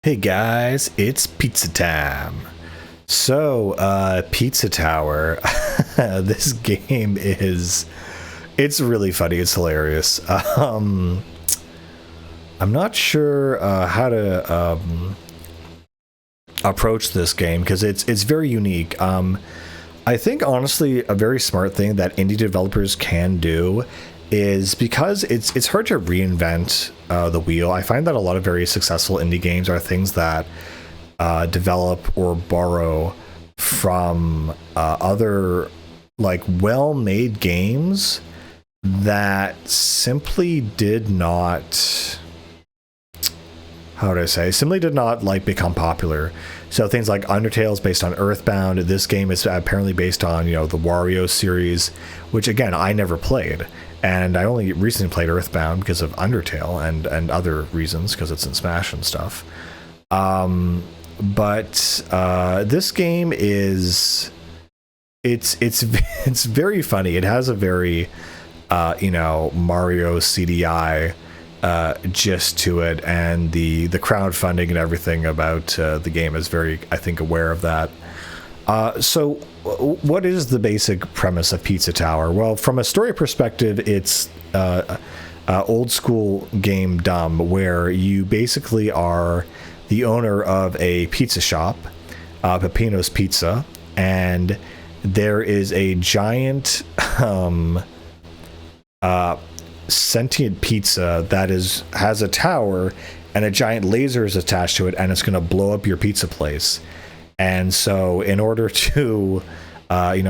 Hey guys, it's pizza time. So, Pizza Tower. This game it's really funny. It's hilarious. I'm not sure how to approach this game because it's very unique. I think honestly, a very smart thing that indie developers can do is because it's hard to reinvent the wheel. I find that a lot of very successful indie games are things that develop or borrow from other like well-made games that simply did not, how would I say, simply did not like become popular. So things like Undertale is based on Earthbound. This game is apparently based on, the Wario series, which again I never played, and I only recently played Earthbound because of Undertale and other reasons because it's in Smash and stuff. But this game is it's very funny. It has a very Mario CDI gist to it, and the crowdfunding and everything about the game is very, I think, aware of that. So what is the basic premise of Pizza Tower? Well, from a story perspective, it's old school game dumb, where you basically are the owner of a pizza shop, Peppino's Pizza, and there is a giant sentient pizza that has a tower, and a giant laser is attached to it, and it's going to blow up your pizza place. And so in order to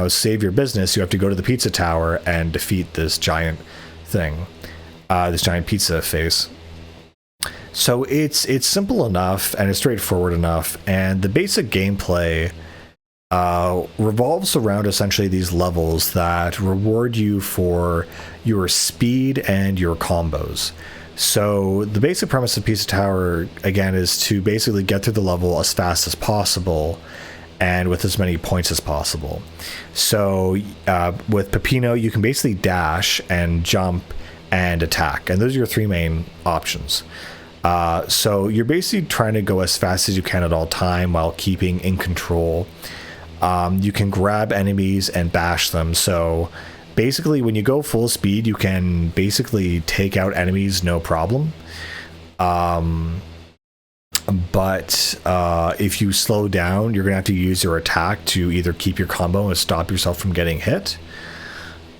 save your business, you have to go to the pizza tower and defeat this giant thing, this giant pizza face. So it's simple enough and it's straightforward enough, and the basic gameplay revolves around essentially these levels that reward you for your speed and your combos. So the basic premise of Pizza Tower, again, is to basically get through the level as fast as possible and with as many points as possible. So with Peppino, you can basically dash and jump and attack, and those are your three main options. So you're basically trying to go as fast as you can at all time while keeping in control. You can grab enemies and bash them. So basically, when you go full speed, you can basically take out enemies no problem. But if you slow down, you're going to have to use your attack to either keep your combo and stop yourself from getting hit.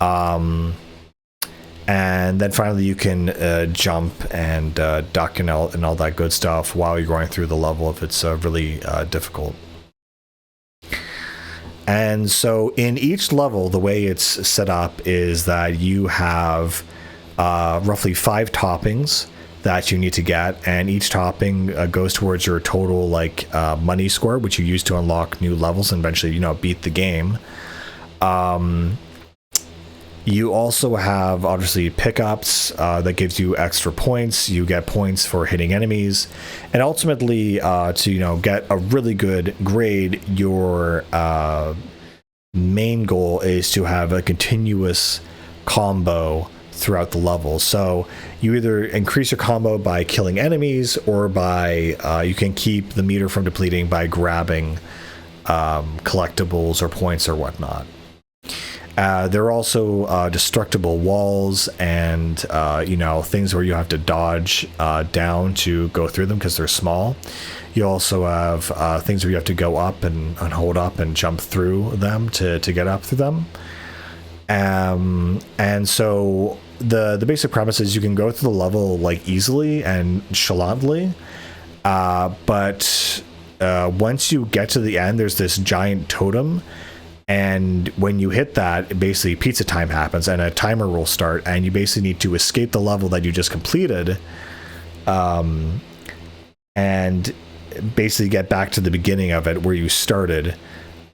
And then finally, you can jump and duck and all that good stuff while you're going through the level if it's really difficult. And so in each level, the way it's set up is that you have roughly 5 toppings that you need to get, and each topping goes towards your total money score, which you use to unlock new levels and eventually beat the game. You also have obviously pickups that gives you extra points. You get points for hitting enemies, and ultimately to get a really good grade, your main goal is to have a continuous combo throughout the level. So you either increase your combo by killing enemies, or by you can keep the meter from depleting by grabbing collectibles or points or whatnot. There are also destructible walls and things where you have to dodge down to go through them because they're small. You also have things where you have to go up and hold up and jump through them to get up through them. And so the basic premise is you can go through the level easily and nonchalantly, but once you get to the end, there's this giant totem. And when you hit that, basically pizza time happens and a timer will start, and you basically need to escape the level that you just completed, and basically get back to the beginning of it where you started,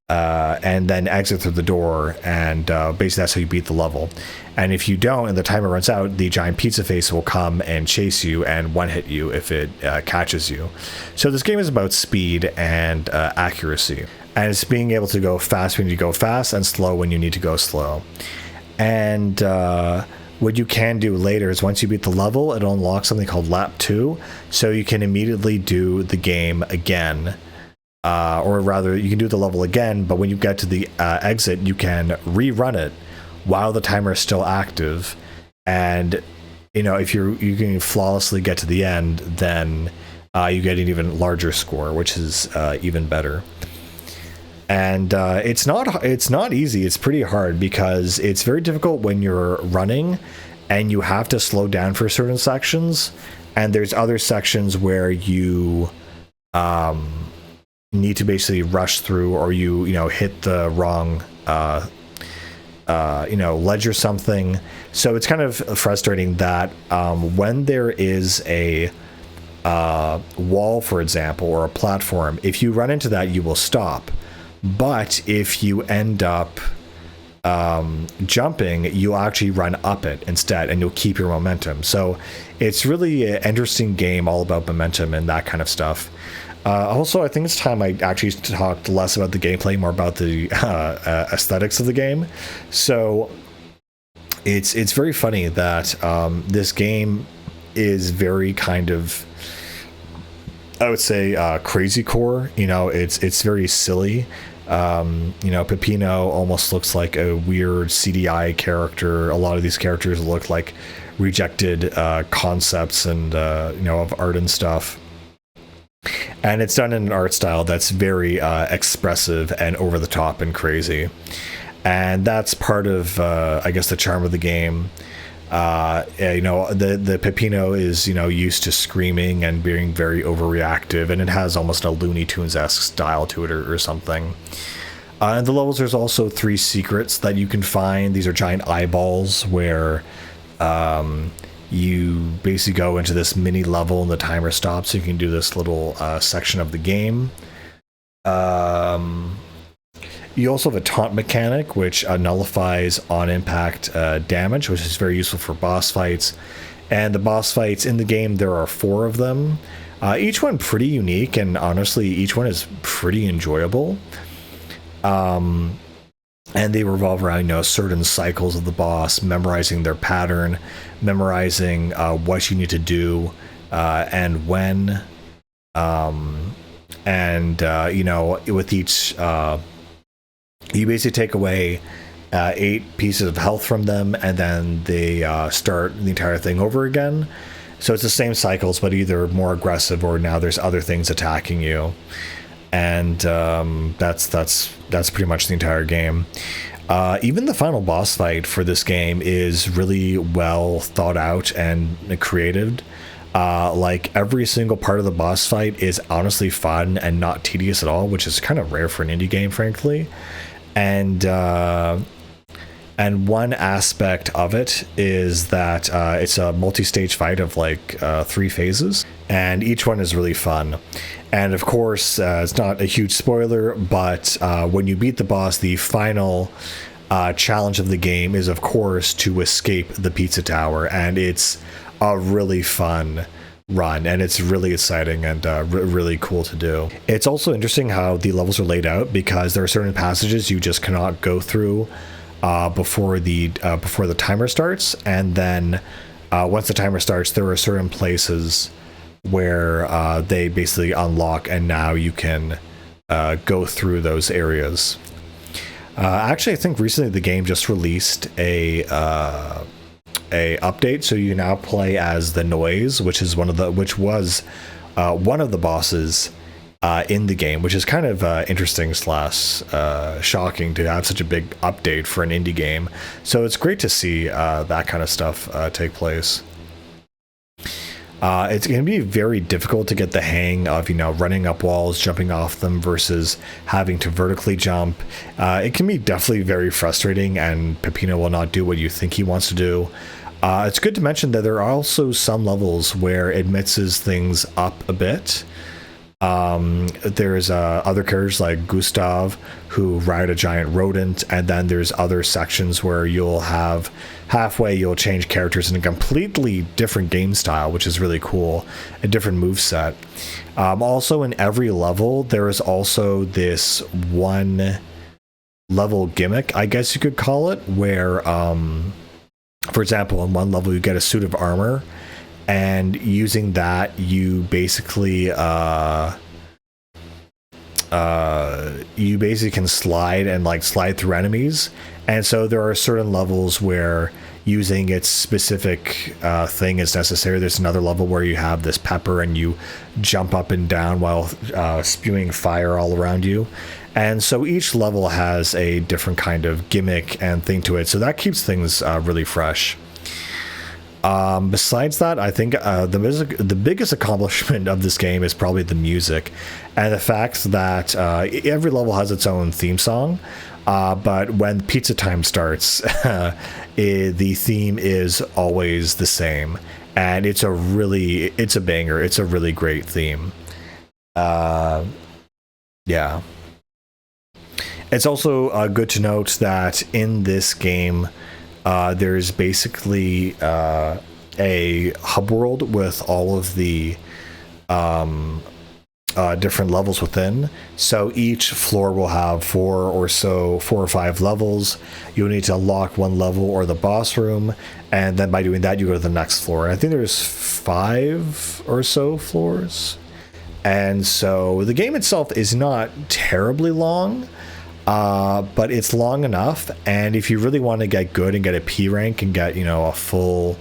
and then exit through the door, and basically that's how you beat the level. And if you don't and the timer runs out, the giant pizza face will come and chase you and one hit you if it catches you. So this game is about speed and accuracy. And it's being able to go fast when you go fast and slow when you need to go slow. And what you can do later is once you beat the level, it unlocks something called lap 2, so you can immediately do the game again. Or rather, you can do the level again, but when you get to the exit, you can rerun it while the timer is still active. And if you can flawlessly get to the end, then you get an even larger score, which is even better. And it's not easy. It's pretty hard because it's very difficult when you're running and you have to slow down for certain sections. And there's other sections where you need to basically rush through, or you hit the wrong ledge or something. So it's kind of frustrating that when there is a wall, for example, or a platform, if you run into that, you will stop. But if you end up jumping, you'll actually run up it instead, and you'll keep your momentum. So it's really an interesting game, all about momentum and that kind of stuff. Also, I think it's time I actually talked less about the gameplay, more about the aesthetics of the game. So it's very funny that this game is very kind of, I would say, crazy core. It's very silly. Peppino almost looks like a weird CDI character. A lot of these characters look like rejected concepts and of art and stuff. And it's done in an art style that's very expressive and over the top and crazy. And that's part of, I guess, the charm of the game. The Peppino is, used to screaming and being very overreactive, and it has almost a Looney Tunes-esque style to it or something. In the levels, there's also 3 secrets that you can find. These are giant eyeballs where you basically go into this mini level and the timer stops, so you can do this little section of the game. You also have a taunt mechanic, which nullifies on-impact damage, which is very useful for boss fights. And the boss fights in the game, there are 4 of them. Each one pretty unique, and honestly, each one is pretty enjoyable. And they revolve around, certain cycles of the boss, memorizing their pattern, memorizing what you need to do and when. With each, you basically take away 8 pieces of health from them, and then they start the entire thing over again. So it's the same cycles, but either more aggressive, or now there's other things attacking you. And that's pretty much the entire game. Even the final boss fight for this game is really well thought out and creative. Like every single part of the boss fight is honestly fun and not tedious at all, which is kind of rare for an indie game, frankly. And one aspect of it is that it's a multi-stage fight of 3 phases, and each one is really fun. And of course, it's not a huge spoiler, but when you beat the boss, the final challenge of the game is, of course, to escape the pizza tower, and it's a really fun run, and it's really exciting and really cool to do. It's also interesting how the levels are laid out, because there are certain passages you just cannot go through before the timer starts, and then once the timer starts, there are certain places where they basically unlock, and now you can go through those areas. Actually, I think recently the game just released a update, so you now play as the Noise, which was one of the bosses in the game, which is kind of interesting / shocking to have such a big update for an indie game. So it's great to see that kind of stuff take place. It's going to be very difficult to get the hang of, running up walls, jumping off them versus having to vertically jump. It can be definitely very frustrating, and Peppino will not do what you think he wants to do. It's good to mention that there are also some levels where it mixes things up a bit. There's other characters like Gustav who ride a giant rodent, and then there's other sections where you'll have you'll change characters in a completely different game style, which is really cool, a different moveset. Also, in every level, there is also this one level gimmick, I guess you could call it, where For example, in one level, you get a suit of armor, and using that, you basically can slide and like slide through enemies. And so there are certain levels where using its specific thing is necessary. There's another level where you have this pepper and you jump up and down while spewing fire all around you. And so each level has a different kind of gimmick and thing to it. So that keeps things really fresh. Besides that, I think the biggest accomplishment of this game is probably the music and the fact that every level has its own theme song. But when pizza time starts, the theme is always the same. And it's a banger. It's a really great theme. Yeah. It's also good to note that in this game, there's basically a hub world with all of the different levels within. So each floor will have 4 or 5 levels. You'll need to unlock one level or the boss room, and then by doing that, you go to the next floor. I think there's 5 or so floors. And so the game itself is not terribly long. But it's long enough, and if you really want to get good and get a P rank and get, a full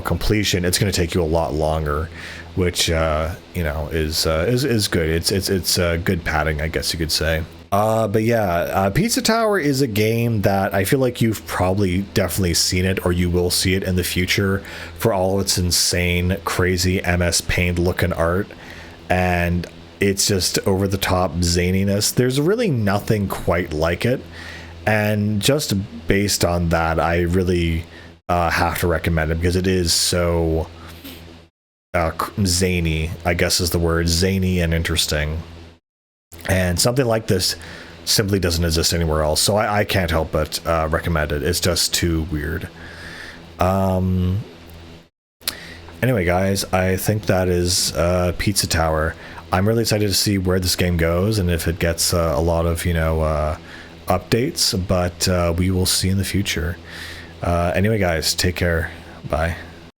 completion, it's going to take you a lot longer, which is good. It's good padding, I guess you could say. But yeah, Pizza Tower is a game that I feel like you've probably definitely seen it, or you will see it in the future for all of its insane, crazy MS Paint looking art, and it's just over the top zaniness. There's really nothing quite like it. And just based on that, I really have to recommend it because it is so zany, I guess is the word, zany and interesting. And something like this simply doesn't exist anywhere else. So I can't help but recommend it. It's just too weird. Anyway, guys, I think that is Pizza Tower. I'm really excited to see where this game goes and if it gets a lot of, updates, but we will see in the future. Anyway, guys, take care. Bye.